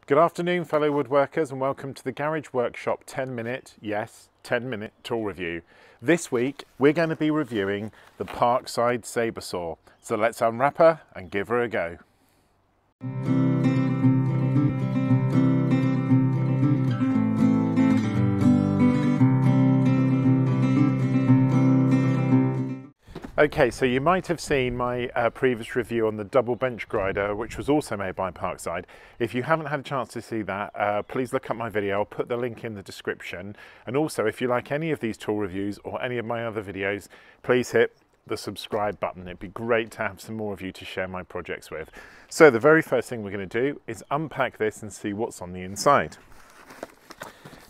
Good afternoon, fellow woodworkers, and welcome to the Garage Workshop 10-minute, yes, 10-minute tool review. This week, we're going to be reviewing the Parkside Sabre Saw. So let's unwrap her and give her a go. Okay, so you might have seen my previous review on the double bench grinder, which was also made by Parkside. If you haven't had a chance to see that, please look up my video. I'll put the link in the description. And also, if you like any of these tool reviews or any of my other videos, please hit the subscribe button. It'd be great to have some more of you to share my projects with. So the very first thing we're going to do is unpack this and see what's on the inside.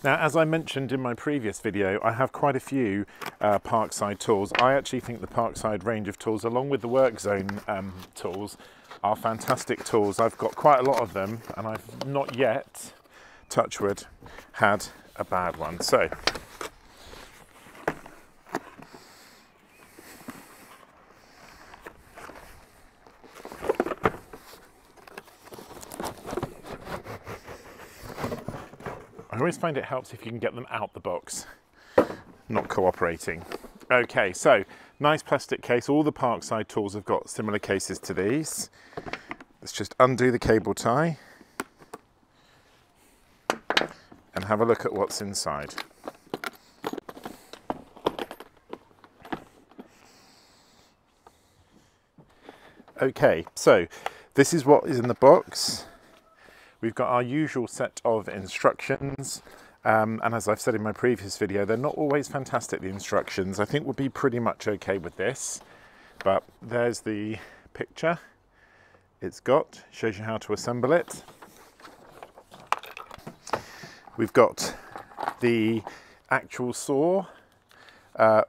Now, as I mentioned in my previous video, I have quite a few Parkside tools. I actually think the Parkside range of tools, along with the Work Zone tools, are fantastic tools. I've got quite a lot of them, and I've not yet, touch wood, had a bad one. So, I always find it helps if you can get them out the box, not cooperating. Okay, so nice plastic case. All the Parkside tools have got similar cases to these. Let's just undo the cable tie and have a look at what's inside. Okay, so this is what is in the box. We've got our usual set of instructions, and as I've said in my previous video, they're not always fantastic, the instructions. I think we'll be pretty much okay with this, but there's the picture it's got, shows you how to assemble it. We've got the actual saw,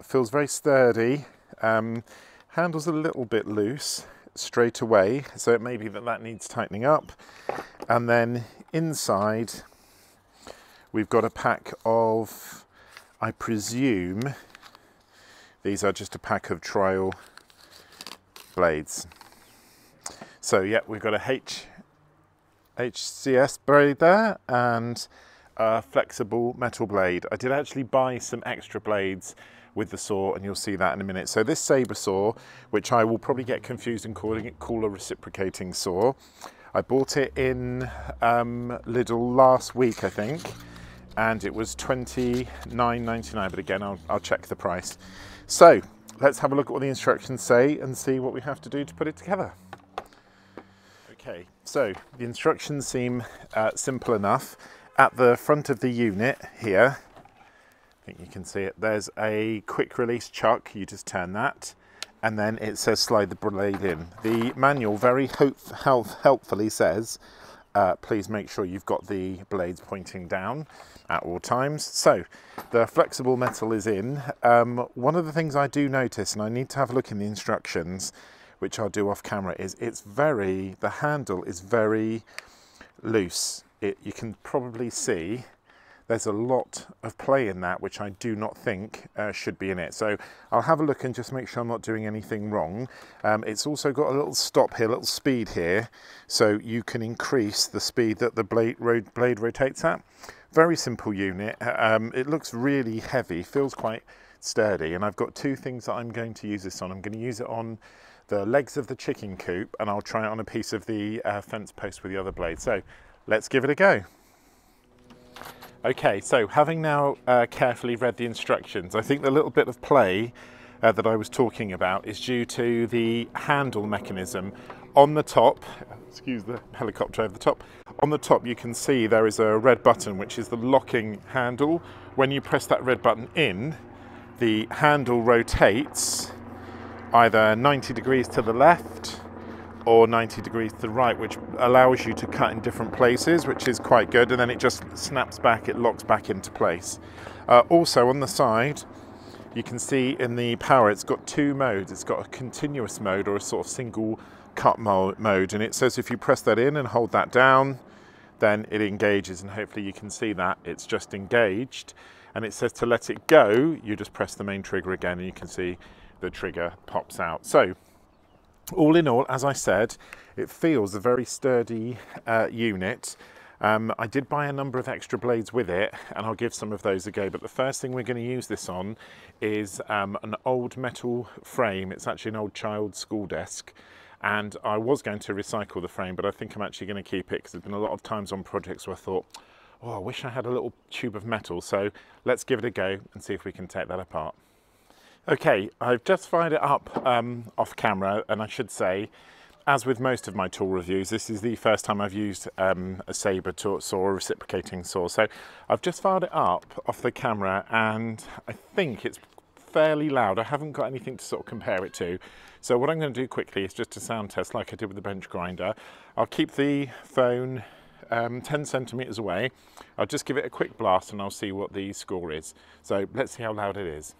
feels very sturdy, handle's a little bit loose straight away, so it may be that needs tightening up. And then inside we've got a pack of, I presume these are just a pack of trial blades. So yeah, we've got a HCS blade there and a flexible metal blade. I did actually buy some extra blades with the saw, and you'll see that in a minute. So this sabre saw, which I will probably get confused in calling it a reciprocating saw, I bought it in Lidl last week, I think, and it was $29.99, but again, I'll check the price. So let's have a look at what the instructions say and see what we have to do to put it together. Okay, so the instructions seem simple enough. At the front of the unit here, I think you can see it, there's a quick release chuck. You just turn that, and then it says slide the blade in. The manual very helpfully says, please make sure you've got the blades pointing down at all times. So the flexible metal is in. One of the things I do notice, and I need to have a look in the instructions, which I'll do off camera, is the handle is very loose. You can probably see there's a lot of play in that, which I do not think should be in it. So I'll have a look and just make sure I'm not doing anything wrong. It's also got a little stop here, a little speed here, so you can increase the speed that the blade rotates at. Very simple unit. It looks really heavy, feels quite sturdy, and I've got two things that I'm going to use this on. I'm going to use it on the legs of the chicken coop, and I'll try it on a piece of the fence post with the other blade. So let's give it a go. Okay, so having now carefully read the instructions, I think the little bit of play that I was talking about is due to the handle mechanism. On the top, excuse the helicopter over the top, on the top you can see there is a red button which is the locking handle. When you press that red button in, the handle rotates either 90 degrees to the left or 90 degrees to the right, which allows you to cut in different places, which is quite good, and then it just snaps back, it locks back into place. Also on the side, you can see in the power, it's got two modes. It's got a continuous mode or a sort of single cut mode, and it says if you press that in and hold that down, then it engages, and hopefully you can see that it's just engaged. And it says to let it go, you just press the main trigger again, and you can see the trigger pops out. So all in all, as I said, it feels a very sturdy unit. I did buy a number of extra blades with it, and I'll give some of those a go, but the first thing we're going to use this on is an old metal frame. It's actually an old child's school desk, and I was going to recycle the frame, but I think I'm actually going to keep it because there's been a lot of times on projects where I thought, oh, I wish I had a little tube of metal. So let's give it a go and see if we can take that apart. Okay, I've just fired it up off camera, and I should say, as with most of my tool reviews, this is the first time I've used a sabre saw, a reciprocating saw. So I've just fired it up off the camera, and I think it's fairly loud. I haven't got anything to sort of compare it to. So what I'm going to do quickly is just a sound test like I did with the bench grinder. I'll keep the phone 10 centimeters away. I'll just give it a quick blast and I'll see what the score is. So let's see how loud it is.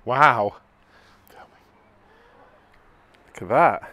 Wow, look at that.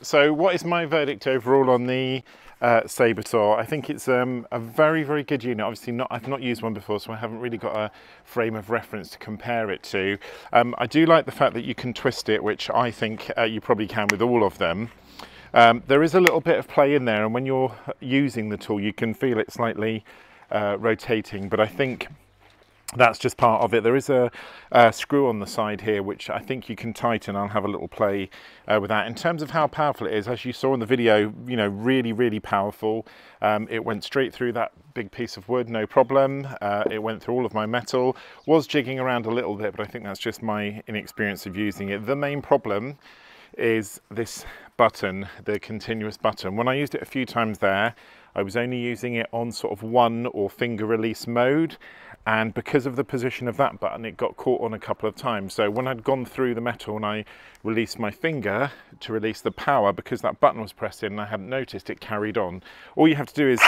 So what is my verdict overall on the Sabre Saw? I think it's a very, very good unit. Obviously I've not used one before, so I haven't really got a frame of reference to compare it to. I do like the fact that you can twist it, which I think you probably can with all of them. There is a little bit of play in there, and when you're using the tool you can feel it slightly rotating, but I think that's just part of it. There is a screw on the side here which I think you can tighten. I'll have a little play with that. In terms of how powerful it is, as you saw in the video, you know, really, really powerful. It went straight through that big piece of wood, no problem. It went through all of my metal. Was jigging around a little bit, but I think that's just my inexperience of using it. The main problem is this button, the continuous button. When I used it a few times there, I was only using it on sort of one or finger release mode, and because of the position of that button it got caught on a couple of times. So when I'd gone through the metal and I released my finger to release the power, because that button was pressed in and I hadn't noticed, it carried on. All you have to do is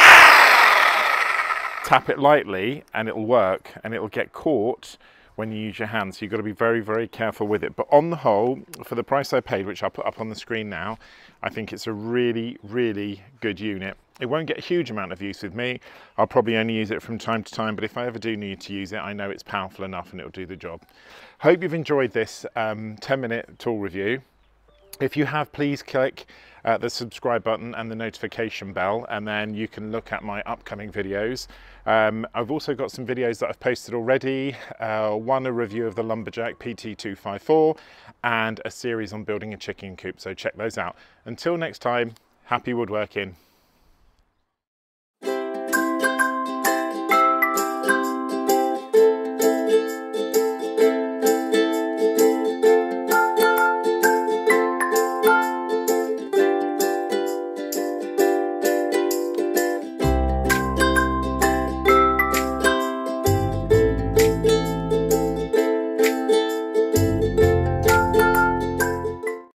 tap it lightly and it'll work, and it'll get caught when you use your hands. So you've got to be very, very careful with it. But on the whole, for the price I paid, which I'll put up on the screen now, I think it's a really, really good unit. It won't get a huge amount of use with me. I'll probably only use it from time to time, but if I ever do need to use it, I know it's powerful enough and it'll do the job. Hope you've enjoyed this 10-minute tool review. If you have, please click the subscribe button and the notification bell, and then you can look at my upcoming videos. I've also got some videos that I've posted already. One, a review of the Lumberjack PT254, and a series on building a chicken coop, so check those out. Until next time, happy woodworking.